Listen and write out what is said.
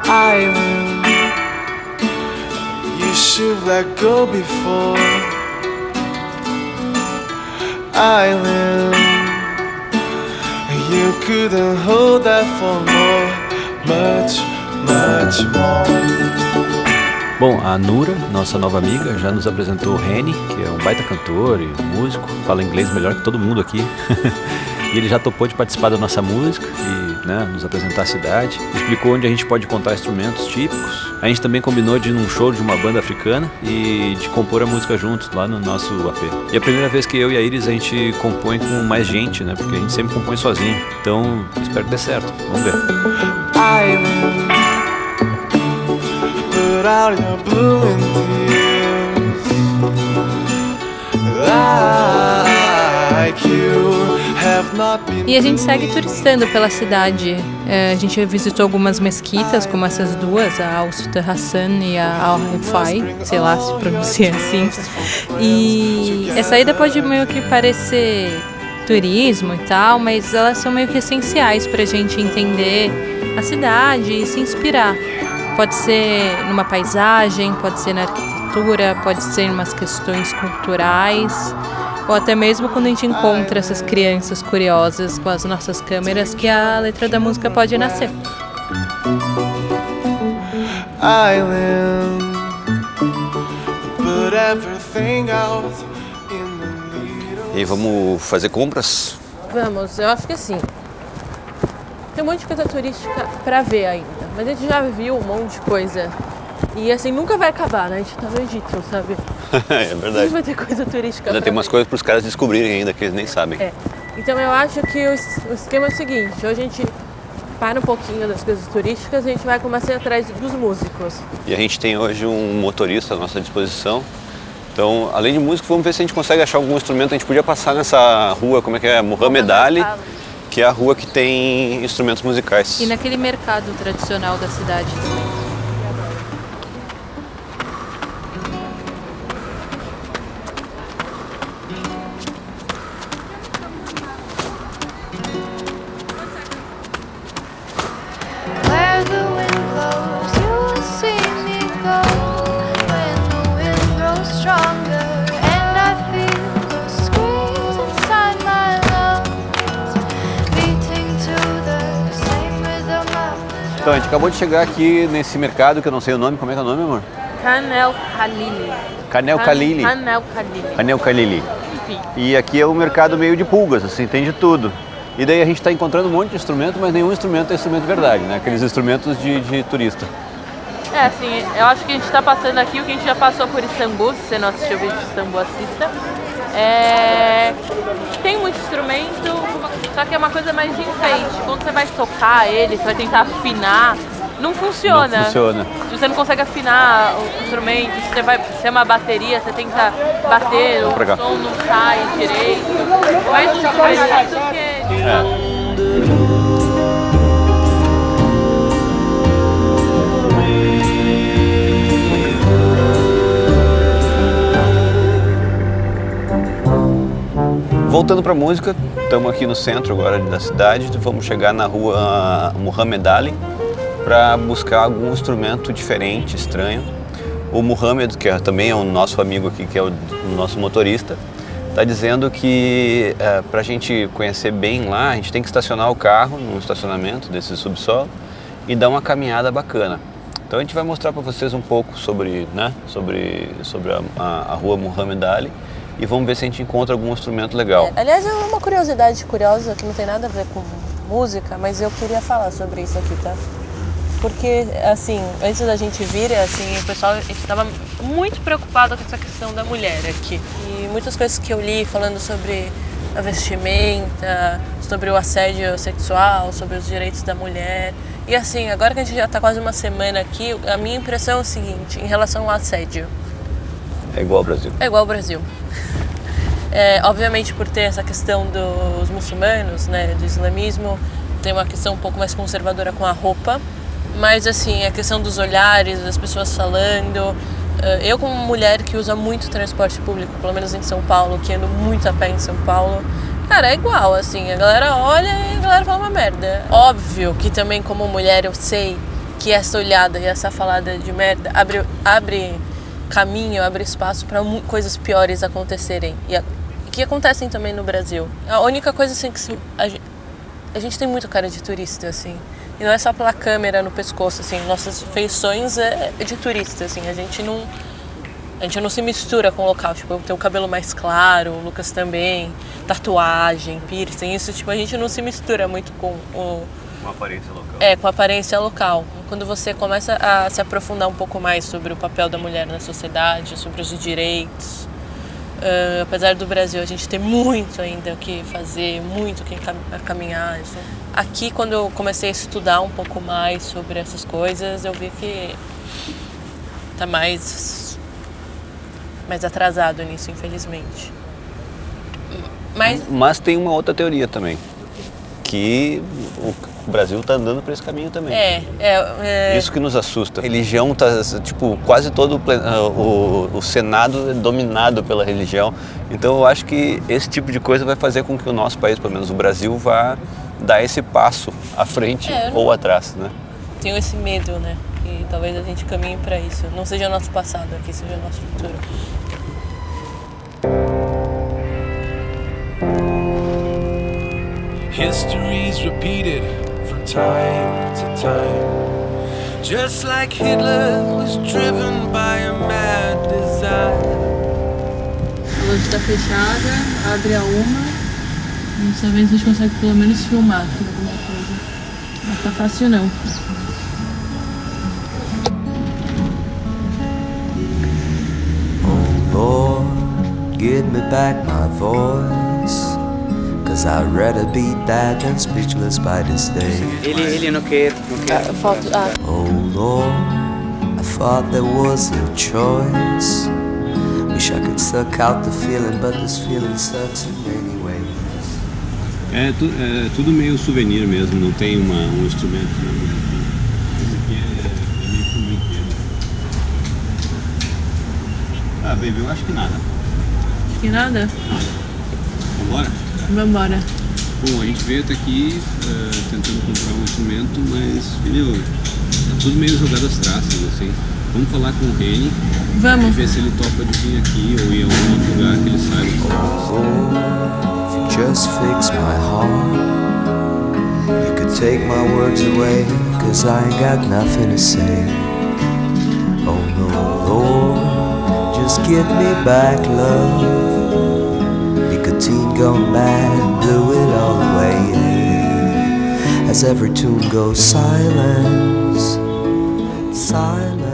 Island, you should let go before. Island, you couldn't hold that for more, much, much more. Bom, a Nura, nossa nova amiga, já nos apresentou o Reni, que é um baita cantor e músico, fala inglês melhor que todo mundo aqui. E ele já topou de participar da nossa música e nos apresentar a cidade. Explicou onde a gente pode contar instrumentos típicos. A gente também combinou de ir num show de uma banda africana e de compor a música juntos lá no nosso AP. E é a primeira vez que eu e a Iris a gente compõe com mais gente, né? Porque a gente sempre compõe sozinho. Então, espero que dê certo. Vamos ver. Put out your blooming tears, like you have not been. E a gente segue turistando pela cidade. A gente visitou algumas mesquitas, como essas duas, a Al-Sultan Hassan e a Al-Rifai, sei lá se pronuncia assim. E essa ida pode meio que parecer turismo e tal, mas elas são meio que essenciais pra gente entender a cidade e se inspirar. Pode ser numa paisagem, pode ser na arquitetura, pode ser em umas questões culturais, ou até mesmo quando a gente encontra essas crianças curiosas com as nossas câmeras, que a letra da música pode nascer. E aí, vamos fazer compras? Vamos, eu acho que sim. Tem um monte de coisa turística pra ver ainda. Mas a gente já viu um monte de coisa. E assim, nunca vai acabar, né? A gente tá no Egito, sabe? É verdade. Sempre vai ter coisa turística. Ainda tem umas coisas pros caras descobrirem ainda, que eles nem sabem. Então eu acho que o esquema é o seguinte. Hoje a gente para um pouquinho das coisas turísticas e a gente vai começar atrás dos músicos. E a gente tem hoje um motorista à nossa disposição. Então, além de músico, vamos ver se a gente consegue achar algum instrumento. A gente podia passar nessa rua, como é que é? Muhammad Ali, que é a rua que tem instrumentos musicais. E naquele mercado tradicional da cidade também. Então, a gente acabou de chegar aqui nesse mercado, que eu não sei o nome. Como é que é o nome, amor? Khan el-Khalili. Khan el-Khalili. Khan el-Khalili. Khan el-Khalili. Enfim. E aqui é um mercado meio de pulgas, assim, tem de tudo. E daí a gente está encontrando um monte de instrumento, mas nenhum instrumento é instrumento de verdade, né? Aqueles instrumentos de turista. Assim, eu acho que a gente está passando aqui o que a gente já passou por Istambul. Se você não assistiu o vídeo de Istambul, assista. Tem muito instrumento, só que é uma coisa mais de enfeite. Quando você vai tocar ele, você vai tentar afinar, não funciona. Não funciona. Se você não consegue afinar o instrumento, se é uma bateria, você tenta bater, o som não sai direito. Mais difícil do que... Voltando para a música, estamos aqui no centro agora da cidade, vamos chegar na rua Muhammad Ali para buscar algum instrumento diferente, estranho. O Muhammad, que também é o nosso amigo aqui, que é o nosso motorista, está dizendo que para a gente conhecer bem lá, a gente tem que estacionar o carro num estacionamento desse subsolo e dar uma caminhada bacana. Então a gente vai mostrar para vocês um pouco sobre a rua Muhammad Ali. E vamos ver se a gente encontra algum instrumento legal. Aliás, é uma curiosidade curiosa que não tem nada a ver com música, mas eu queria falar sobre isso aqui, tá? Porque, assim, antes da gente vir, assim, o pessoal estava muito preocupado com essa questão da mulher aqui. E muitas coisas que eu li falando sobre a vestimenta, sobre o assédio sexual, sobre os direitos da mulher. E assim, agora que a gente já está quase uma semana aqui, a minha impressão é o seguinte, em relação ao assédio. É igual ao Brasil. É igual ao Brasil. Obviamente por ter essa questão dos muçulmanos, né, do islamismo, tem uma questão um pouco mais conservadora com a roupa, mas assim, a questão dos olhares, das pessoas falando, eu como mulher que usa muito transporte público, pelo menos em São Paulo, que ando muito a pé em São Paulo, cara, é igual, assim, a galera olha e a galera fala uma merda. Óbvio que também como mulher eu sei que essa olhada e essa falada de merda abre caminho, abre espaço para coisas piores acontecerem. Que acontecem também no Brasil. A única coisa assim que a gente tem muito cara de turista, assim. E não é só pela câmera no pescoço, assim. Nossas feições é de turista, assim. A gente não se mistura com o local. Tipo, eu tenho o cabelo mais claro, o Lucas também. Tatuagem, piercing, isso, tipo, a gente não se mistura muito com Uma aparência local. com a aparência local. Quando você começa a se aprofundar um pouco mais sobre o papel da mulher na sociedade, sobre os direitos, apesar do Brasil a gente ter muito ainda o que fazer, muito o que caminhar. Assim. Aqui, quando eu comecei a estudar um pouco mais sobre essas coisas, eu vi que tá mais atrasado nisso, infelizmente. Mas tem uma outra teoria também, que o Brasil está andando por esse caminho também. Isso que nos assusta. A religião está, tipo, quase todo o Senado é dominado pela religião. Então eu acho que esse tipo de coisa vai fazer com que o nosso país, pelo menos o Brasil, vá dar esse passo à frente ou atrás, né? Tenho esse medo, né? E talvez a gente caminhe para isso. Não seja nosso passado aqui, seja nosso futuro. History's repeated from time to time, just like Hitler was driven by a mad desire. A loja está fechada, abre a 1. Vamos saber se a gente consegue pelo menos filmar aqui alguma coisa. Não tá fácil não. Oh Lord, give me back my voice, 'cause I'd rather be dead than speechless by this day. Ele não quer. Oh Lord, I thought there was a choice. Wish I could suck out the feeling, but this feeling sucks in many ways. É tudo meio souvenir mesmo, não tem um instrumento. Esse aqui é meio que um brinquedo. Ah, baby, eu acho que nada. Acho que nada? Vambora? Vambora. Bom, a gente veio até aqui tentando comprar um instrumento, mas, meu, tá tudo meio jogado às traças, assim. Vamos falar com o Reni. Vamos. E ver se ele topa de vir aqui ou ir a algum outro lugar que ele saiba. Oh, if you just fix my heart, you could take my words away, 'cause I ain't got nothing to say. Oh no, Lord, just give me back love. Nicotine gone bad, blew it all away. As every tune goes silence, silence.